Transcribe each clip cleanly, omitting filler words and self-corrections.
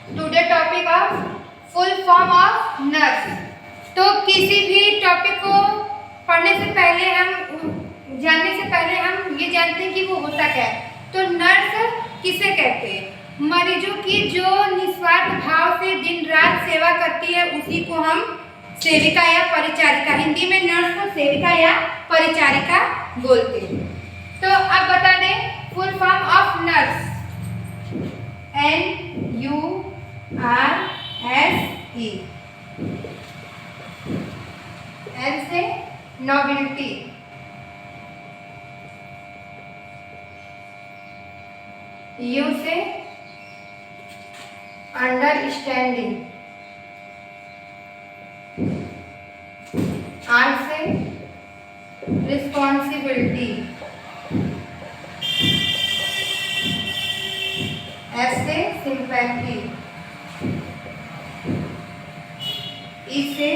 Today topic of full form of nurse. तो किसी भी टॉपिक को पढ़ने से पहले जानने से पहले हम ये जानते हैं कि वो होता क्या है। तो नर्स किसे कहते हैं? मरीजों की जो निस्वार्थ भाव से दिन रात सेवा करती है उसी को हम सेविका या परिचारिका, हिंदी में नर्स को सेविका या परिचारिका बोलते हैं। तो अब बता दें full form of nurse. NURSE। N से नोबिलिटी, U से अंडरस्टैंडिंग, R से रिस्पॉन्सिबिलिटी, S से सिंपैथी, E से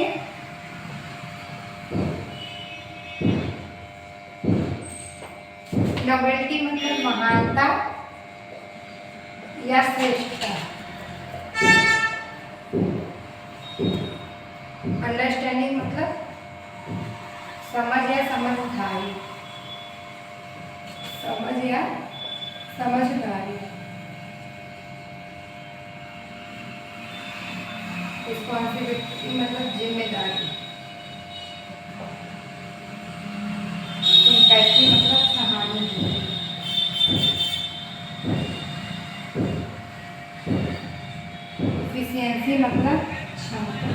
नोबिलिटी मतलब महानता या श्रेष्ठता, अंडरस्टैंडिंग मतलब समझ या समझदारी, समझ या समझदारी, रिस्पॉन्सिबिलिटी मतलब जिम्मेदारी, सिंपैथी मतलब सहानुभूति, एफिशिएंसी मतलब क्षमता।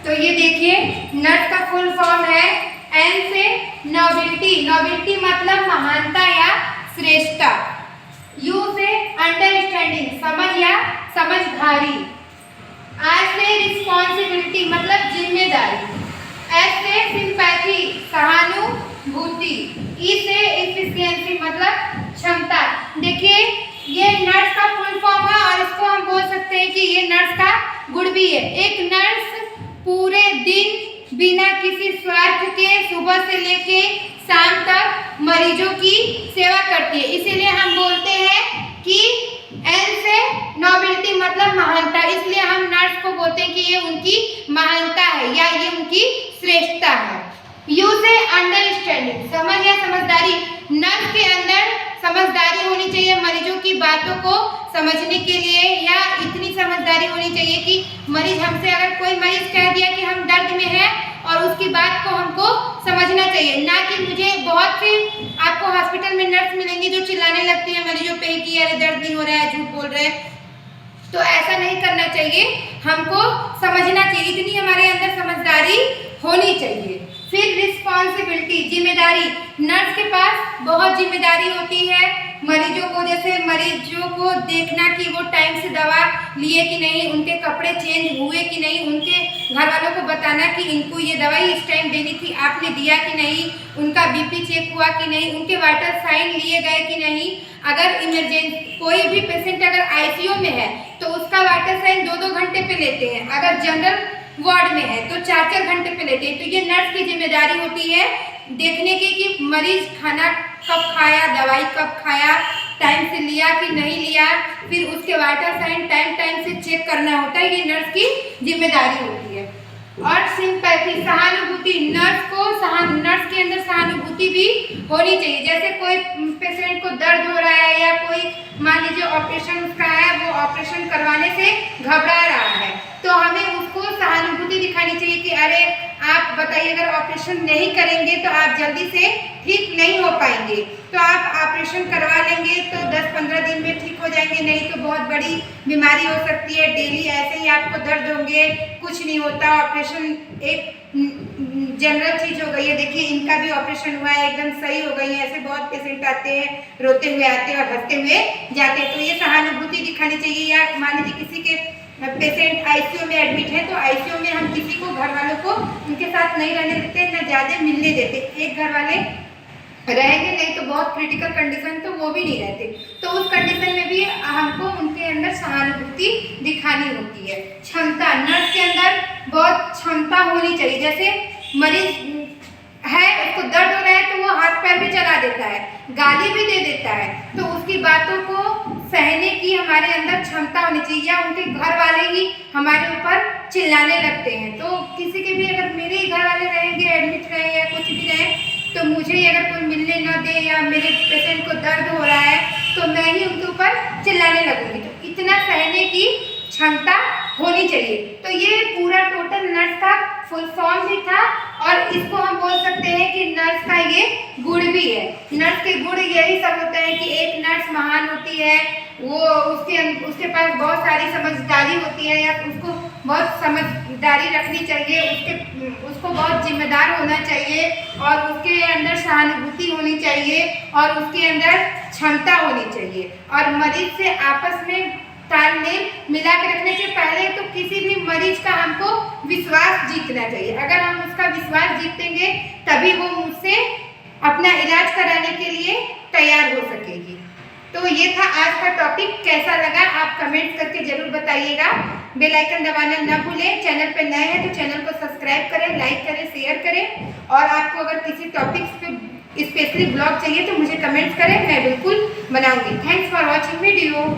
तो ये देखिए नर्स का फुल फॉर्म है एन से नोबिलिटी, नोबिलिटी मतलब महानता या श्रेष्ठता, यू से अंडरस्टैंडिंग समझ या समझदारी, आर से रिस्पॉन्सिबिलिटी मतलब जिम्मेदारी, एस से सिंपैथी सहानुभूति, ई से एफिशिएंसी मतलब क्षमता। देखिए ये नर्स का फुल फॉर्म है और इसको हम बोल सकते हैं कि ये नर्स का गुण भी है। एक नर्स पूरे दिन बिना किसी स्वार्थ के सुबह से लेके शाम तक मरीजों की सेवा करती है, इसीलिए हम बोलते हैं कि एन से नोबिलिटी मतलब महानता, इसलिए हम नर्स को बोलते हैं कि ये उनकी महानता है या ये उनकी श्रेष्ठता है। यू से अंडरस्टैंडिंग समझ या समझदारी, नर्स के अंदर समझदारी होनी चाहिए मरीजों की बातों को समझने के लिए, या इतनी समझदारी होनी चाहिए कि मरीज हमसे अगर कोई मरीज कह दिया कि हम दर्द में हैं और उसकी बात को हमको समझना चाहिए, ना कि मुझे बहुत से आपको हॉस्पिटल में नर्स मिलेंगी जो चिल्लाने लगती है मरीजों पे कि अरे दर्द नहीं हो रहा है, झूठ बोल रहे हैं। तो ऐसा नहीं करना चाहिए, हमको समझना चाहिए, इतनी हमारे अंदर समझदारी होनी चाहिए। फिर रिस्पॉन्सिबिलिटी जिम्मेदारी, नर्स के पास बहुत जिम्मेदारी होती है मरीजों को, जैसे मरीजों को देखना कि वो टाइम से दवा लिए कि नहीं, उनके कपड़े चेंज हुए कि नहीं, उनके घर वालों को बताना कि इनको ये दवाई इस टाइम देनी थी आपने दिया कि नहीं, उनका बीपी चेक हुआ कि नहीं, उनके वाइटल साइन लिए गए कि नहीं। अगर इमरजेंसी कोई भी पेशेंट अगर आईसीयू में है तो उसका वाइटल साइन 2-2 घंटे पे लेते हैं, अगर जनरल वार्ड में है तो 4-4 घंटे पे लेते हैं। तो ये नर्स की जिम्मेदारी होती है देखने की कि मरीज खाना कब खाया, दवाई कब खाया, टाइम से लिया कि नहीं लिया, फिर उसके वाइटल साइन टाइम से चेक करना होता है, ये नर्स की जिम्मेदारी होती है। और सिंपैथी सहानुभूति, नर्स के अंदर सहानुभूति भी होनी चाहिए, जैसे कोई पेशेंट को दर्द हो रहा है या कोई मान लीजिए ऑपरेशन उसका है, वो ऑपरेशन करवाने से घबरा रहा है, तो हमें उसको सहानुभूति दिखानी चाहिए कि अरे आप बताइए अगर ऑपरेशन नहीं करेंगे तो आप जल्दी से ठीक नहीं हो पाएंगे, तो आप ऑपरेशन करवा लेंगे तो 10-15 दिन में ठीक हो जाएंगे, नहीं तो बहुत बड़ी बीमारी हो सकती है, डेली ऐसे ही आपको दर्द होंगे, कुछ नहीं होता। ऑपरेशन एक जनरल चीज हो गई है, देखिए इनका भी ऑपरेशन हुआ है, एकदम सही हो गई है, ऐसे बहुत पेशेंट आते हैं, रोते हुए आते हैं और हंसते हुए जाते हैं। तो ये सहानुभूति दिखानी चाहिए। या मान लीजिए किसी के पेशेंट आईसीयू में एडमिट है तो आईसीयू में हम किसी को घर वालों को उनके साथ नहीं रहने देते, न ज़्यादा मिलने देते, एक घर वाले रहेंगे, नहीं तो बहुत क्रिटिकल कंडीशन तो वो भी नहीं रहते, तो उस कंडीशन में भी हमको उनके अंदर सहानुभूति दिखानी होती है। क्षमता, नर्स के अंदर बहुत क्षमता होनी चाहिए, जैसे मरीज है उसको दर्द हो रहा है तो वो हाथ पैर भी चला देता है, है, गाली भी दे देता है, तो उसकी बातों को सहने की हमारे अंदर क्षमता होनी चाहिए। या उनके घर वाले ही हमारे ऊपर चिल्लाने लगते हैं, तो किसी के भी अगर मेरे ही घर वाले रहेंगे, एडमिट रहे या कुछ भी रहे, तो मुझे ही अगर कोई मिलने न दे या मेरे पेशेंट को दर्द हो रहा है तो मैं ही उनके ऊपर चिल्लाने लगूंगी। तो इतना सहने की क्षमता होनी चाहिए। तो ये पूरा टोटल नर्स का फुल फॉर्म भी था, और इसको हम बोल सकते हैं कि नर्स का ये गुण भी है। नर्स के गुण यही सब होता है कि एक नर्स महान होती है, वो उसके पास बहुत सारी समझदारी होती है, या उसको बहुत समझदारी रखनी चाहिए, उसको बहुत जिम्मेदार होना चाहिए, और उसके अंदर सहानुभूति होनी चाहिए, और उसके अंदर क्षमता होनी चाहिए। और मरीज से आपस में तालमेल मिला के रखने के पहले तो किसी भी मरीज का हमको विश्वास जीतना चाहिए। अगर हम उसका विश्वास जीतेंगे तभी वो मुझसे अपना इलाज कराने के लिए तैयार हो सकेगी। तो ये था आज का टॉपिक। कैसा लगा आप कमेंट करके जरूर बताइएगा। बेल आइकन दबाना ना भूलें। चैनल पे नए हैं तो चैनल को सब्सक्राइब करें, लाइक करें, शेयर करें। और आपको अगर किसी टॉपिक्स पे स्पेशली ब्लॉग चाहिए तो मुझे कमेंट्स करें, मैं बिल्कुल बनाऊंगी। Thanks for watching video.